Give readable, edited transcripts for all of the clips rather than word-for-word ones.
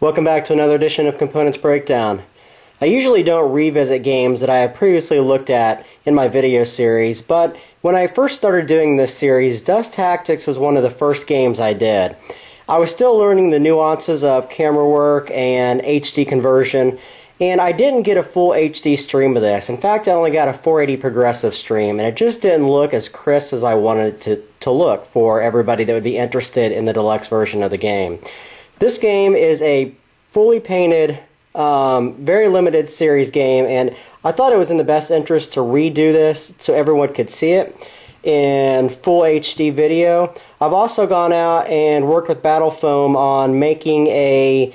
Welcome back to another edition of Components Breakdown. I usually don't revisit games that I have previously looked at in my video series, but when I first started doing this series, Dust Tactics was one of the first games I did. I was still learning the nuances of camera work and HD conversion, and I didn't get a full HD stream of this. In fact, I only got a 480 progressive stream, and it just didn't look as crisp as I wanted it to look for everybody that would be interested in the deluxe version of the game. This game is a fully painted, very limited series game, and I thought it was in the best interest to redo this so everyone could see it in full HD video. I've also gone out and worked with BattleFoam on making a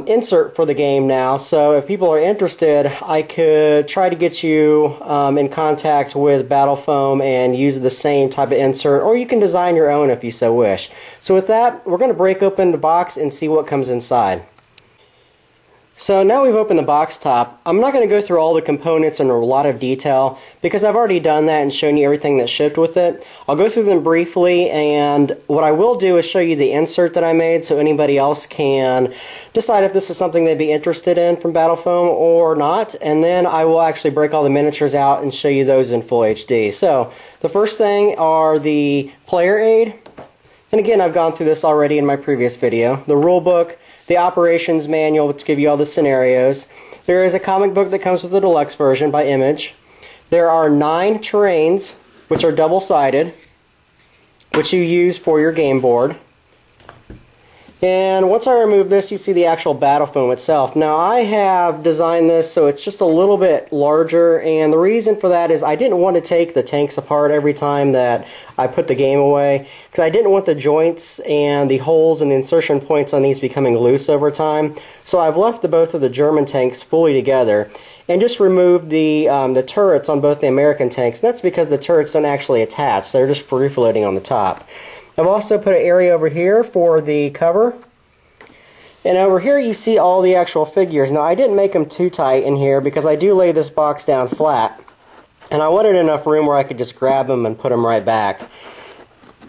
insert for the game now, so if people are interested, I could try to get you in contact with BattleFoam and use the same type of insert, or you can design your own if you so wish. So with that, we're going to break open the box and see what comes inside. So now we've opened the box top. I'm not going to go through all the components in a lot of detail because I've already done that and shown you everything that shipped with it. I'll go through them briefly, and what I will do is show you the insert that I made so anybody else can decide if this is something they'd be interested in from BattleFoam or not, and then I will actually break all the miniatures out and show you those in full HD. So the first thing are the player aid, and again I've gone through this already in my previous video. The rule book, the operations manual, which give you all the scenarios. There is a comic book that comes with the deluxe version by Image. There are 9 terrains, which are double-sided, which you use for your game board. And once I remove this, you see the actual BattleFoam itself. Now, I have designed this so it's just a little bit larger, and the reason for that is I didn't want to take the tanks apart every time that I put the game away, because I didn't want the joints and the holes and the insertion points on these becoming loose over time. So I've left both of the German tanks fully together and just removed the turrets on both the American tanks. That's because the turrets don't actually attach. They're just free floating on the top. I've also put an area over here for the cover. And over here you see all the actual figures. Now I didn't make them too tight in here because I do lay this box down flat. And I wanted enough room where I could just grab them and put them right back.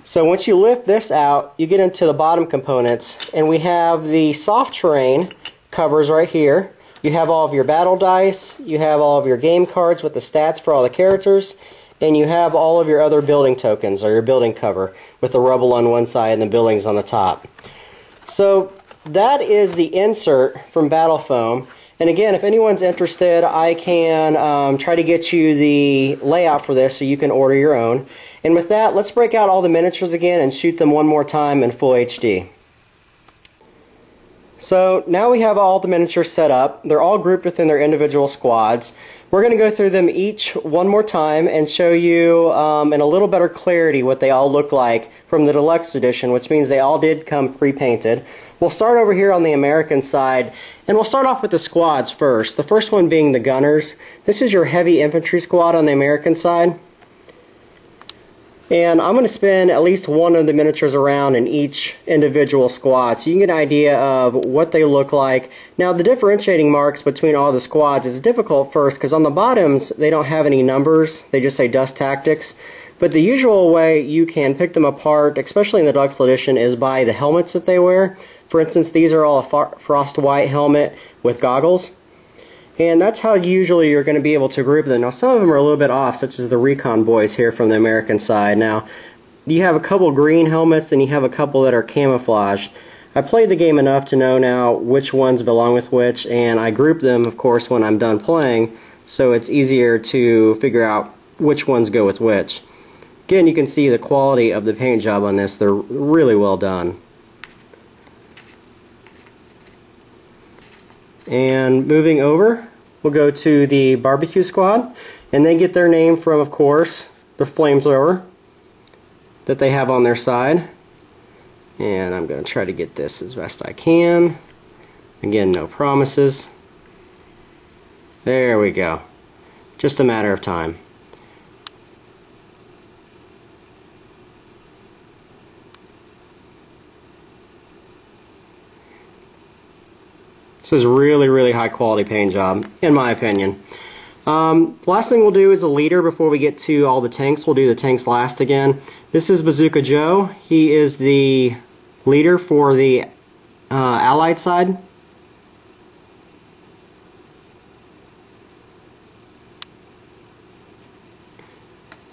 So once you lift this out, you get into the bottom components. And we have the soft terrain covers right here. You have all of your battle dice. You have all of your game cards with the stats for all the characters. And you have all of your other building tokens, or your building cover, with the rubble on one side and the buildings on the top. So that is the insert from BattleFoam. And again, if anyone's interested, I can try to get you the layout for this so you can order your own. And with that, let's break out all the miniatures again and shoot them one more time in full HD. So now we have all the miniatures set up. They're all grouped within their individual squads. We're going to go through them each one more time and show you in a little better clarity what they all look like from the deluxe edition, which means they all did come pre-painted. We'll start over here on the American side, and we'll start off with the squads first. The first one being the gunners. This is your heavy infantry squad on the American side. And I'm going to spin at least one of the miniatures around in each individual squad so you can get an idea of what they look like. Now, the differentiating marks between all the squads is difficult first because on the bottoms they don't have any numbers. They just say Dust Tactics. But the usual way you can pick them apart, especially in the deluxe edition, is by the helmets that they wear. For instance, these are all a frost white helmet with goggles. And that's how usually you're going to be able to group them. Now some of them are a little bit off, such as the Recon boys here from the American side. Now you have a couple green helmets and you have a couple that are camouflaged. I played the game enough to know now which ones belong with which, and I group them of course when I'm done playing, so it's easier to figure out which ones go with which. Again, you can see the quality of the paint job on this. They're really well done. And moving over, we'll go to the barbecue squad, and they get their name from, of course, the flamethrower that they have on their side. And I'm going to try to get this as best I can. Again, no promises. There we go. Just a matter of time. This is really high quality paint job, in my opinion. Last thing we'll do is a leader before we get to all the tanks. We'll do the tanks last again. This is Bazooka Joe. He is the leader for the Allied side.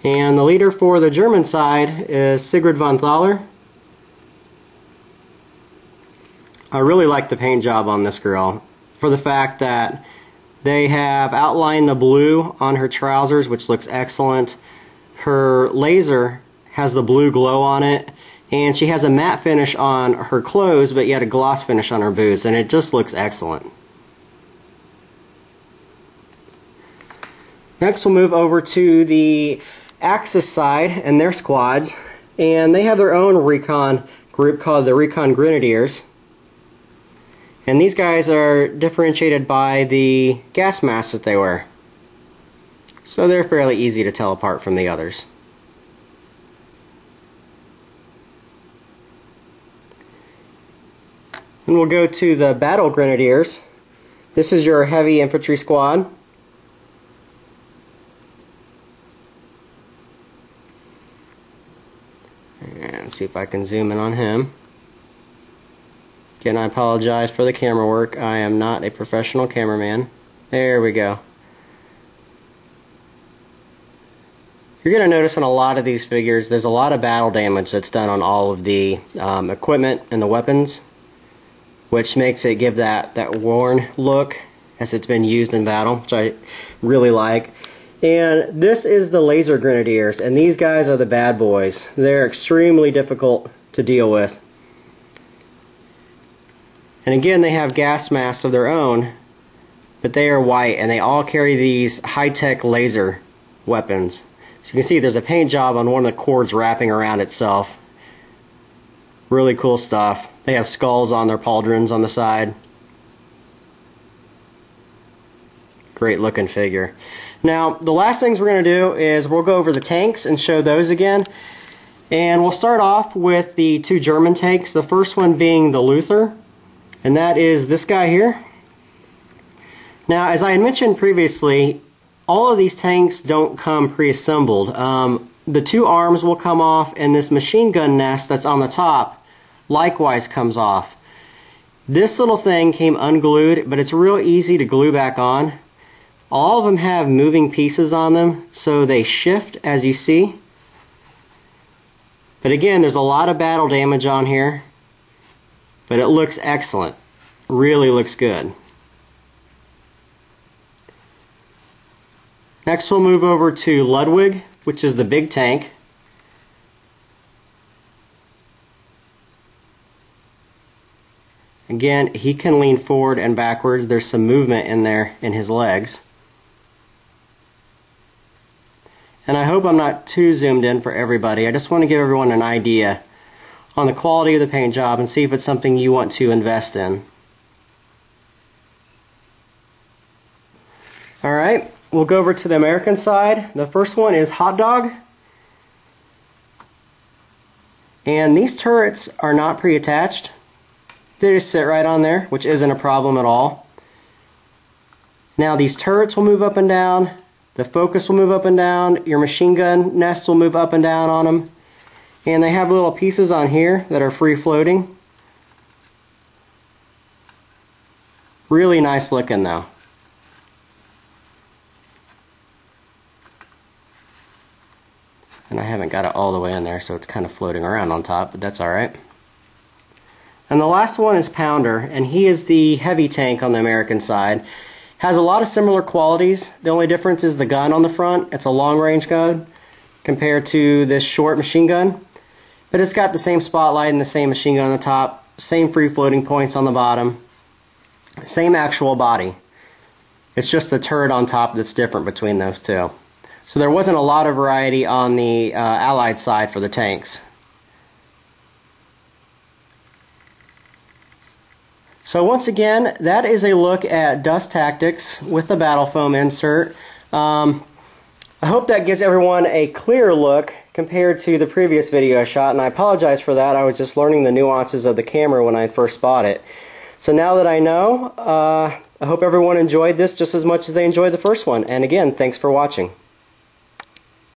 And the leader for the German side is Sigrid von Thaler. I really like the paint job on this girl for the fact that they have outlined the blue on her trousers, which looks excellent. Her laser has the blue glow on it, and she has a matte finish on her clothes, but yet a gloss finish on her boots, and it just looks excellent. Next we'll move over to the Axis side and their squads, and they have their own recon group called the Recon Grenadiers. And these guys are differentiated by the gas masks that they wear. So they're fairly easy to tell apart from the others. And we'll go to the Battle Grenadiers. This is your heavy infantry squad. And see if I can zoom in on him. Again, I apologize for the camera work. I am not a professional cameraman. There we go. You're going to notice on a lot of these figures there's a lot of battle damage that's done on all of the equipment and the weapons, which makes it give that worn look as it's been used in battle, which I really like. And this is the Laser Grenadiers, and these guys are the bad boys. They're extremely difficult to deal with. And again, they have gas masks of their own, but they are white, and they all carry these high-tech laser weapons. So you can see there's a paint job on one of the cords wrapping around itself. Really cool stuff. They have skulls on their pauldrons on the side. Great looking figure. Now, the last things we're going to do is we'll go over the tanks and show those again. And we'll start off with the two German tanks, the first one being the Luther, and that is this guy here. Now, as I had mentioned previously, all of these tanks don't come pre-assembled. The two arms will come off, and this machine gun nest that's on the top likewise comes off. This little thing came unglued, but it's real easy to glue back on. All of them have moving pieces on them, so they shift as you see. But again, there's a lot of battle damage on here, but it looks excellent. Really looks good. Next we'll move over to Ludwig, which is the big tank. Again, he can lean forward and backwards. There's some movement in there in his legs. And I hope I'm not too zoomed in for everybody. I just want to give everyone an idea on the quality of the paint job and see if it's something you want to invest in. Alright, we'll go over to the American side. The first one is Hot Dog. And these turrets are not pre-attached. They just sit right on there, which isn't a problem at all. Now these turrets will move up and down. The focus will move up and down. Your machine gun nest will move up and down on them. And they have little pieces on here that are free floating. Really nice looking though. And I haven't got it all the way in there, so it's kind of floating around on top, but that's alright. And the last one is Pounder, and he is the heavy tank on the American side. Has a lot of similar qualities. The only difference is the gun on the front. It's a long-range gun compared to this short machine gun. But it's got the same spotlight and the same machine gun on the top, same free floating points on the bottom, same actual body. It's just the turret on top that's different between those two. So there wasn't a lot of variety on the Allied side for the tanks. So once again, that is a look at Dust Tactics with the BattleFoam insert. I hope that gives everyone a clear look compared to the previous video I shot, and I apologize for that. I was just learning the nuances of the camera when I first bought it. So now that I know, I hope everyone enjoyed this just as much as they enjoyed the first one. And again, thanks for watching.